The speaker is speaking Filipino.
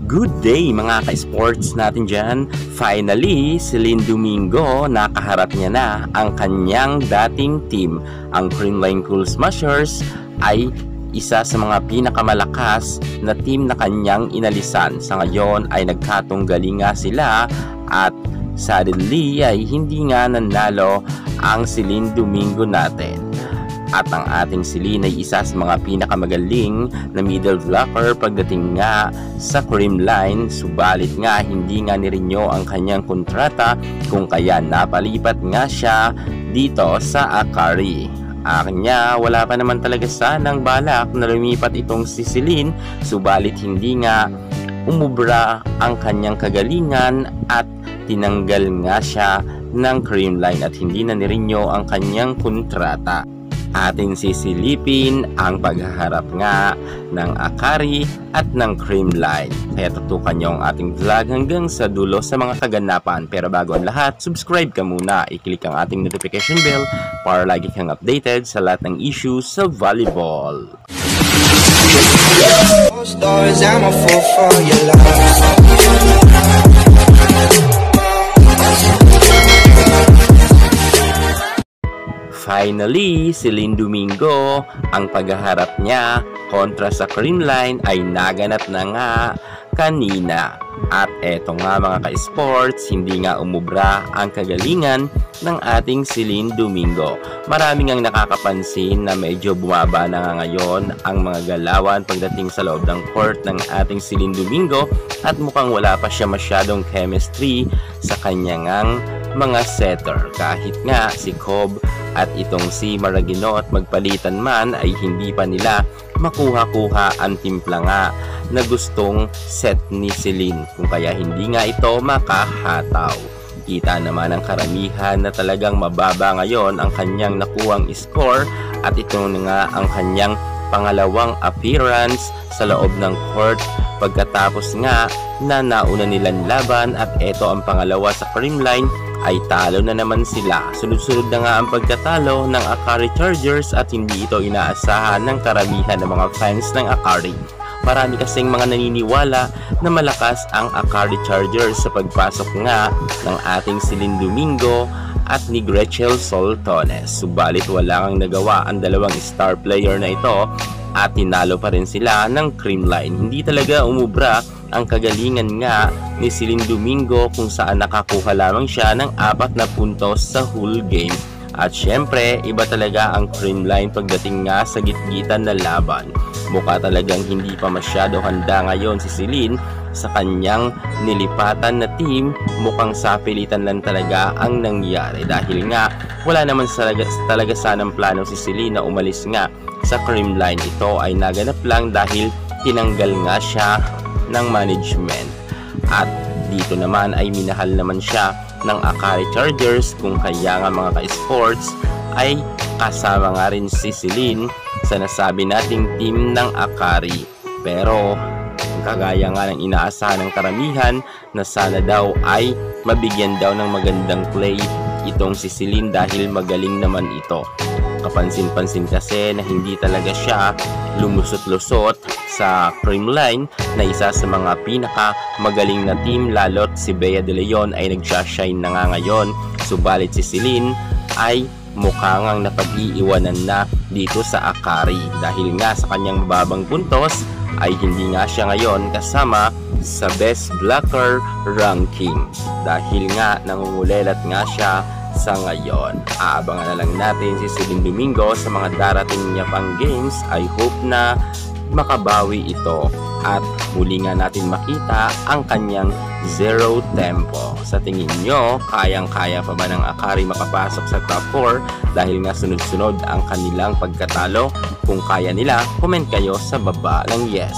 Good day mga ka-sports natin dyan. Finally, si Lynn Domingo, nakaharap niya na ang kanyang dating team. Ang Creamline Cool Smashers ay isa sa mga pinakamalakas na team na kanyang inalisan. Sa ngayon ay nagkatunggali nga sila at suddenly ay hindi nga nanalo ang si Lynn Domingo natin. At ang ating si Lynn ay isa sa mga pinakamagaling na middle blocker pagdating nga sa Creamline. Subalit nga hindi nga ni-renew ang kanyang kontrata kung kaya napalipat nga siya dito sa Akari. Niya, wala pa naman talaga sanang balak na lumipat itong si Lynn, subalit hindi nga umubra ang kanyang kagalingan at tinanggal nga siya ng Creamline at hindi na ni-renew ang kanyang kontrata. Atin sisilipin ang paghaharap nga ng Akari at ng Creamline. Kaya tutukan nyo ang ating vlog hanggang sa dulo sa mga kaganapan. Pero bago ang lahat, subscribe ka muna. I-click ang ating notification bell para lagi kang updated sa lahat ng issues sa volleyball. Finally, si Lynn Domingo, ang paghaharap niya kontra sa Creamline ay naganap na nga kanina. At eto nga mga ka-sports, hindi nga umubra ang kagalingan ng ating si Lynn Domingo. Maraming ang nakakapansin na medyo bumaba na nga ngayon ang mga galawan pagdating sa loob ng court ng ating si Lynn Domingo at mukhang wala pa siya masyadong chemistry sa kanyang mga setter. Kahit nga si Cobb at itong si Maraginot magpalitan man ay hindi pa nila makuha-kuha ang timpla nga na gustong set ni Lynn, kung kaya hindi nga ito makahataw. Kita naman ang karamihan na talagang mababa ngayon ang kanyang nakuhang score at ito nga ang kanyang pangalawang appearance sa loob ng court pagkatapos nga na nauna nilang laban at ito ang pangalawa sa Creamline ay talo na naman sila. Sunod-sunod na nga ang pagkatalo ng Akari Chargers at hindi ito inaasahan ng karamihan ng mga fans ng Akari. Marami kasing mga naniniwala na malakas ang Akari Chargers sa pagpasok nga ng ating si Lynn Domingo at ni Gretchen Soltones. Subalit wala kang nagawa ang dalawang star player na ito at tinalo pa rin sila ng Creamline. Hindi talaga umubra ang kagalingan nga ni Lynn Domingo kung saan nakakuha lamang siya ng 4 na puntos sa whole game. At syempre, iba talaga ang Creamline pagdating nga sa gitgitan na laban. Mukha talagang hindi pa masyado handa ngayon si Lynn sa kanyang nilipatan na team. Mukhang sapilitan lang talaga ang nangyari dahil nga wala naman talaga sanang plano si Lynn na umalis nga sa Creamline. Ito ay naganap lang dahil tinanggal nga siya ng management. At dito naman ay minahal naman siya ng Akari Chargers, kung kaya nga mga ka-sports ay kasama nga rin si Lynn sa nasabi nating team ng Akari. Pero kagaya nga ng inaasahan ng karamihan na sana daw ay mabigyan daw ng magandang play itong si Lynn dahil magaling naman ito. Kapansin-pansin kasi na hindi talaga siya lumusot-lusot sa Creamline na isa sa mga pinaka-magaling na team, lalo't si Bea De Leon ay nag-shine na nga ngayon. Subalit si Lynn ay mukha ngang napag-iiwanan na dito sa Akari dahil nga sa kanyang mababang puntos ay hindi nga siya ngayon kasama sa best blocker ranking dahil nga nangungulelat nga siya sa ngayon. Aabangan na lang natin si Lynn Domingo sa mga darating niya pang games. I hope na makabawi ito at muli nga natin makita ang kanyang zero tempo. Sa tingin nyo, kayang-kaya pa ba ng Akari makapasok sa top 4 dahil nga sunod-sunod ang kanilang pagkatalo? Kung kaya nila, comment kayo sa baba ng yes.